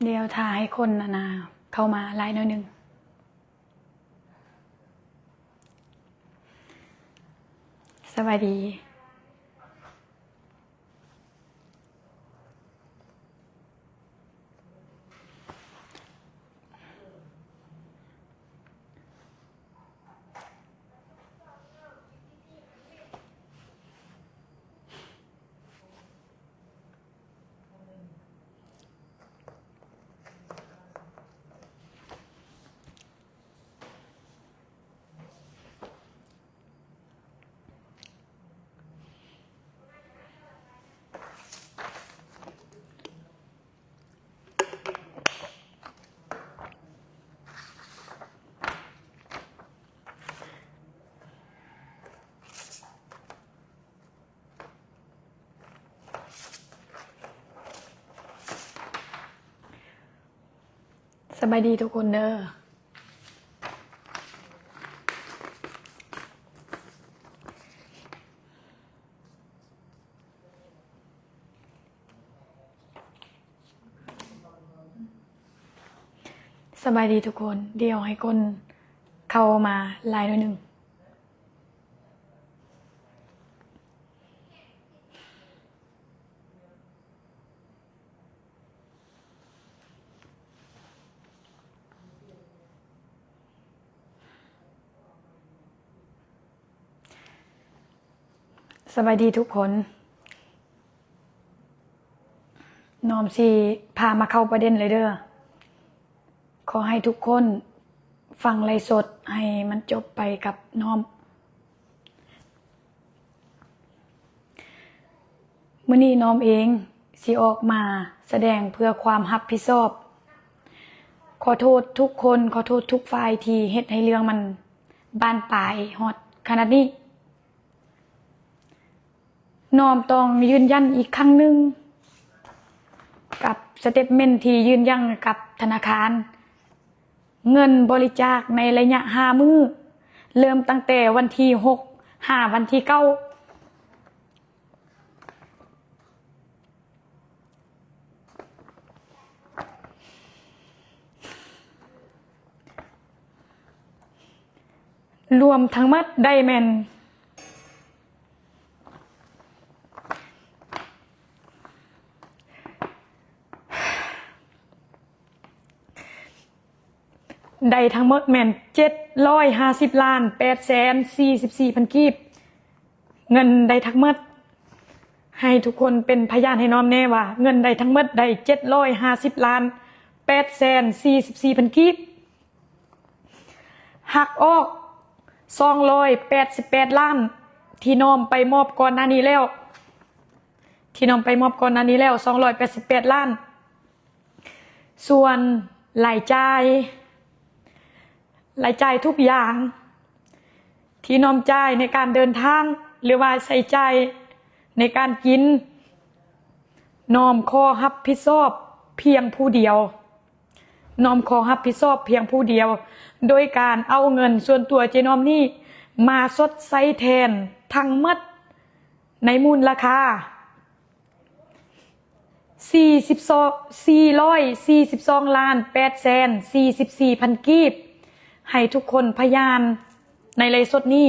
เดี๋ยวทาให้คนนะเข้ามาไลน์หน่อยหนึ่งสวัสดีสบายดีทุกคนเด้อสบายดีทุกคนเดี๋ยวให้คนเข้ามาไลน์หน่อยหนึ่งสบายดีทุกคนน้อมสิพามาเข้าประเด็นเลยเด้อขอให้ทุกคนฟังไลฟ์สดให้มันจบไปกับน้อมมื้อนี้น้อมเองสิออกมาแสดงเพื่อความรับผิดชอบขอโทษทุกคนขอโทษทุกฝ่ายที่เฮ็ดให้เรื่องมันบานปลายฮอดขนาดนี้น้อมต้องยืนยันอีกครั้งหนึ่งกับสเตทเมนต์ที่ยืนยันกับธนาคารเงินบริจาคในระยะ5 มื้อเริ่มตั้งแต่วันที่6 5วันที่9รวมทั้งหมดได้แม่นได้ทั้งหมดแม่น750,844,000 กีบเงินได้ทั้งหมดให้ทุกคนเป็นพยานให้น้อมแน่ว่าเงินได้ทั้งหมดได้750,844,000 กีบหักออก288 ล้านที่น้อมไปมอบก่อนหน้านี้แล้ว288 ล้านส่วนรายจ่ายทุกอย่างที่น้อมจ่ายในการเดินทางหรือว่าใช้จ่ายในการกินน้อมขอรับผิดชอบเพียงผู้เดียวโดยการเอาเงินส่วนตัวเจน้อมนี่มาชดใช้แทนทั้งหมดในมูลค่า442,844,000 กีบให้ทุกคนพยานในไลฟ์สดนี้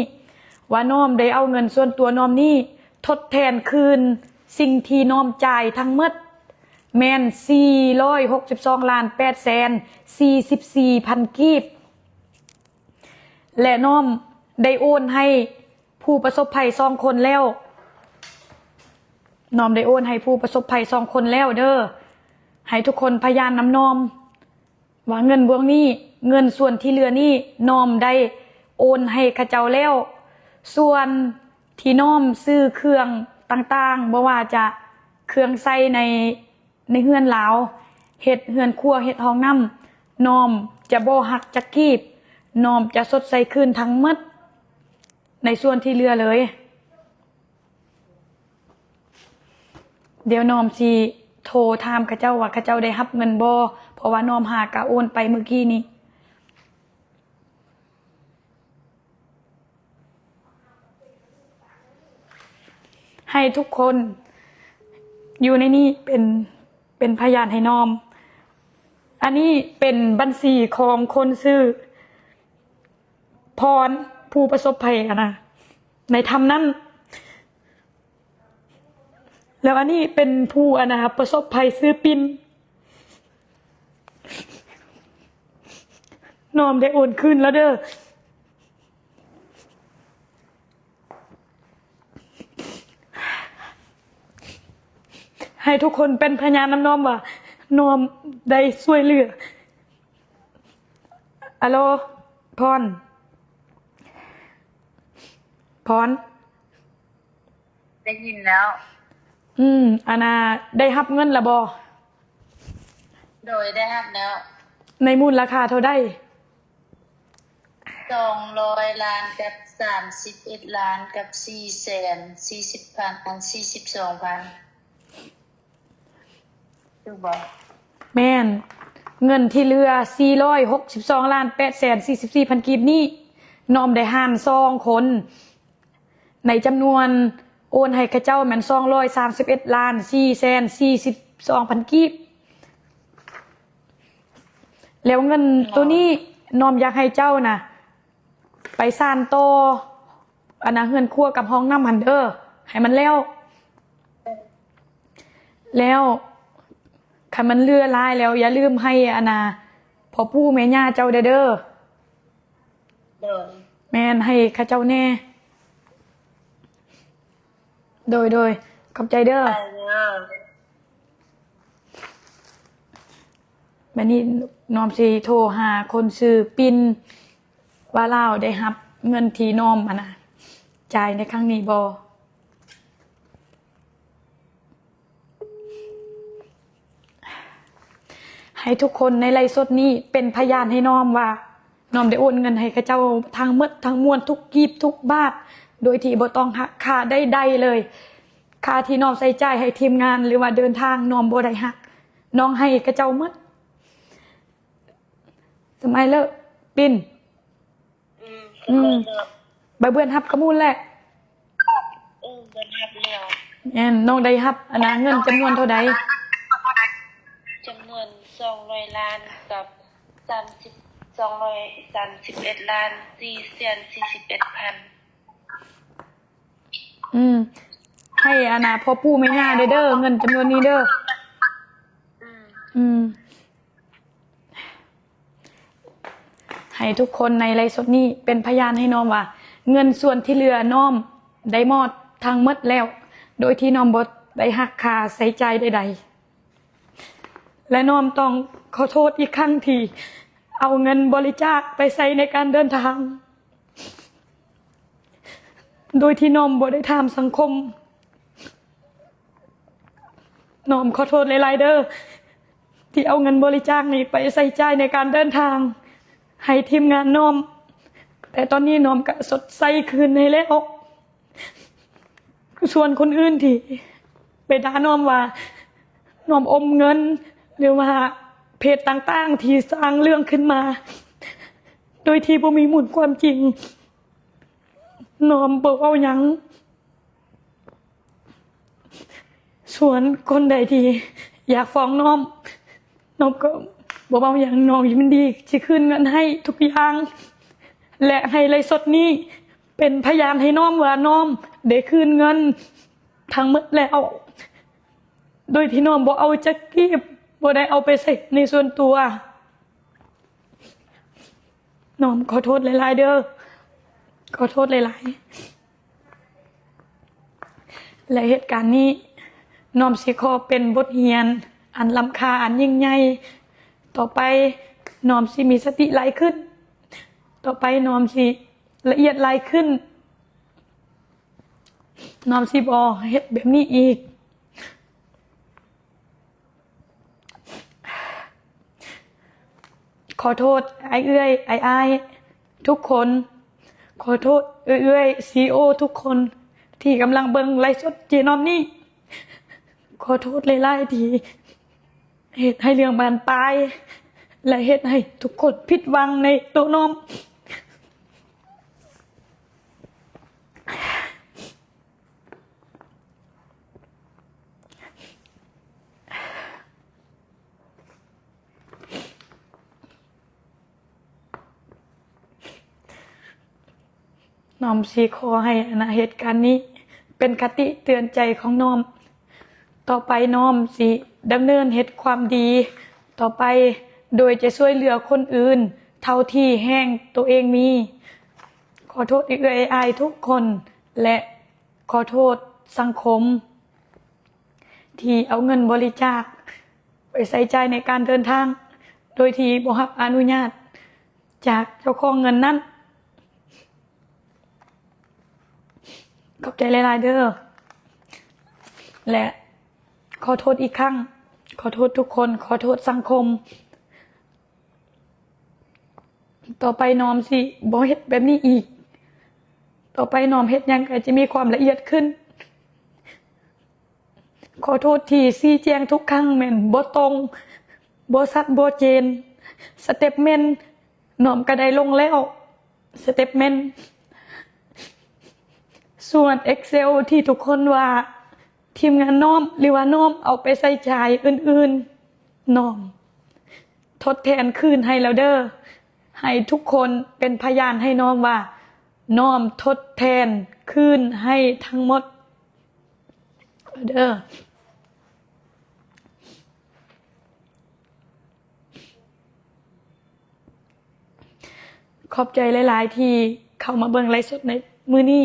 ว่าน้อมได้เอาเงินส่วนตัวน้อมนี่ทดแทนคืนสิ่งที่น้อมจ่ายทั้งหมดแม่น462,844,000 กีบและน้อมได้โอนให้ผู้ประสบภัย2 คนแล้วน้อมได้โอนให้ผู้ประสบภัย2 คนแล้วเด้อให้ทุกคนพยานนำน้อมว่าเงินพวกนี้เงินส่วนที่เหลือนี้น้อมได้โอนให้เขาเจ้าแล้วส่วนที่น้อมซื้อเครื่องต่างๆบ่ว่าจะเครื่องใช้ในเฮือนหลาวเฮ็ดเฮือนครัวเฮ็ดห้องน้ำน้อมจะบ่หักจักกีบน้อมจะชดใช้คืนทั้งหมดในส่วนที่เหลือเลยเดี๋ยวน้อมสิโทรถามเขาเจ้าว่าเขาเจ้าได้รับเงินบ่เพราะว่าน้อมหากะโอนไปเมื่อกี้นี้ให้ทุกคนอยู่ในนี้เป็นพยานให้น้อม อันนี้เป็นบัญชีของคนซื้อพรผู้ประสบภัยอะนะในธรรมนั้นแล้วอันนี้เป็นผู้อะนะประสบภัยซื้อปินน้อมได้โอนคืนแล้วเด้อให้ทุกคนเป็นพยานนำน้อมว่าน้อมได้ช่วยเหลืออะโลพรได้ยินแล้ว อานาได้รับเงินละบ่โดยได้รับแล้ว ในมูลราคาเท่าใด200 ล้านกับ31 ล้านกับ440,000 42,000ถูกบ่ แม่นเงินที่เหลือ462ล้าน844,000กีบนี้น้อมได้หาร2คนในจำนวนโอนให้ข้าเจ้าแม่น231ล้าน442,000กีบแล้วเงินตัวนี้น้อมอยากให้เจ้านะไปซ่านโตอันนะเฮือนครัวกับห้องน้ำหันเด้อให้มันแล้วคันมันเลือลายแล้วอย่าลืมให้อันนะพ่อปู่แม่ย่าเจ้าเด้อโดยแม่นให้ข้าเจ้าแน่โดยขอบใจเด้อบัดนี้น้อมสิโทรหาคนซื้อปินว่าลาวได้รับเงินที่น้อมอะนะจ่ายในครั้งนี้บ่ให้ทุกคนในไลฟ์สดนี้เป็นพยานให้น้อมว่าน้อมได้โอนเงินให้ข้าเจ้าทั้งหมดทั้งมวลทุกกีบทุกบาทโดยที่บ่ต้องหักค่าใดๆเลยค่าที่น้อมใส่ใจให้ทีมงานหรือว่าเดินทางน้อมบ่ได้หักน้องให้ข้าเจ้าหมดสมัยเลิกปินใบเบื่อนฮับกระมูลแหละเงินรับแล้วน้องได้ฮับอันนะเงินจำนวนเท่าใดจำนวน200 ล้านกับ231 ล้าน441,000ให้อันนะพ่อปู่แม่ย่าเด้อเงินจำนวนนี้เด้อให้ทุกคนในไลฟ์สดนี้เป็นพยานให้น้อมว่าเงินส่วนที่เหลือน้อมได้มอดทางหมดแล้วโดยที่น้อมบ่ได้หักค่าใช้จ่ายใดๆและน้อมต้องขอโทษอีกครั้งที่เอาเงินบริจาคไปใช้ในการเดินทางโดยที่น้อมบ่ได้ถามสังคมน้อมขอโทษหลายๆเด้อที่เอาเงินบริจาคนี้ไปใช้จ่ายในการเดินทางให้ทีมงานน้อมแต่ตอนนี้น้อมก็สดใสคืนในแล้วส่วนคนอื่นที่ไปด่าน้อมว่าน้อมอมเงินหรือว่าเพจต่างๆที่สร้างเรื่องขึ้นมาโดยที่บ่มีมูลความจริงน้อมบ่เอาหยังส่วนคนใดที่อยากฟ้องน้อมก็บ่เอาหยังน้อมยินดีสิคืนเงินให้ทุกอย่างและให้ไลฟ์สดนี้เป็นพยานให้น้อมว่าน้อมได้คืนเงินทั้งหมดแล้วโดยที่น้อมบ่เอาจักกีบบ่ได้เอาไปใส่ในส่วนตัวน้อมขอโทษหลายๆเด้อขอโทษหลายๆและเหตุการณ์นี้น้อมสิขอเป็นบทเรียนอันล้ำค่าอันยิ่งใหญ่ต่อไปน้อมสิมีสติหลายขึ้นต่อไปน้อมสิละเอียดหลายขึ้นน้อมสิบ่เฮ็ดแบบนี้อีกขอโทษไอ้เอื้อยไอ้อ้ายทุกคนขอโทษเอื้อยซีโอทุกคนที่กำลังเบิ่งไลฟ์สดเจน้อมนี่ขอโทษหลายๆที่เฮ็ดให้เรื่องบานปลายและเฮ็ดให้ทุกคนผิดหวังในตัวน้อม น้อมสิขอให้เหตุการณ์นี้ เป็นคติเตือนใจของน้อม ต่อไปน้อมสิดำเนินเฮ็ดความดี ต่อไปโดยจะช่วยเหลือคนอื่น เท่าที่แห้งตัวเองมี ขอโทษเอื้อยอายทุกคน และขอโทษสังคม ที่เอาเงินบริจาคไปใส่ใจายในการเดินทาง โดยที่บ่รับอนุญาต จากเจ้าของเงินนั้น ขอบใจหลายๆเด้อ และขอโทษอีกครั้ง ขอโทษทุกคน ขอโทษสังคม ต่อไปน้อมสิบ่เฮ็ดแบบนี้อีก ต่อไปน้อมเฮ็ดหยังก็จะมีความละเอียดขึ้น ขอโทษที่ชี้แจงทุกครั้งแม่นบ่ตรงบ่ชัดบ่เจน สเต็ปเมนต์น้อมก็ได้ลงแล้ว สเต็ปเมนต์ส่วน Excel ที่ทุกคนว่าทีมงานน้อมหรือว่าน้อมเอาไปใส่จ่ายอื่นๆน้อมทดแทนคืนให้แล้วเด้อให้ทุกคนเป็นพยานให้น้อมว่าน้อมทดแทนคืนให้ทั้งหมดเด้อขอบใจหลายๆที่เข้ามาเบิ่งไลฟ์สดในมื้อนี้